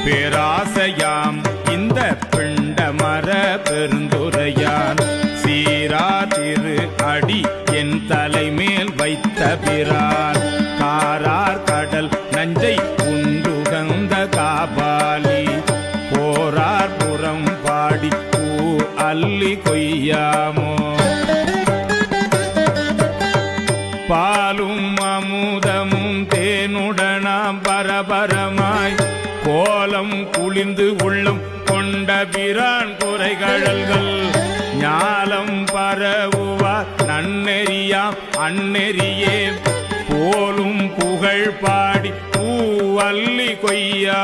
பேராசையாம் இந்த பிண்டமர பெருந்துரையான் சீரா திரு அடி என் தலைமேல் வைத்த பிரான் காரார் கடல் நஞ்சை உண்டுகந்த காபாலி போரார் புறம் பாடி பூ அள்ளி கொய்யாமோ பாலும் அமுதமும் தேனுடனாம் பரபரமாய் கோலம் குளிர்ந்து உள்ளம் கொண்ட பிரான் குறைகழல்கள் ஞாலம் பரவுவார் நன்னெறியாம் அந்நெறியே போலும் புகழ் பாடி பூவல்லி கொய்யா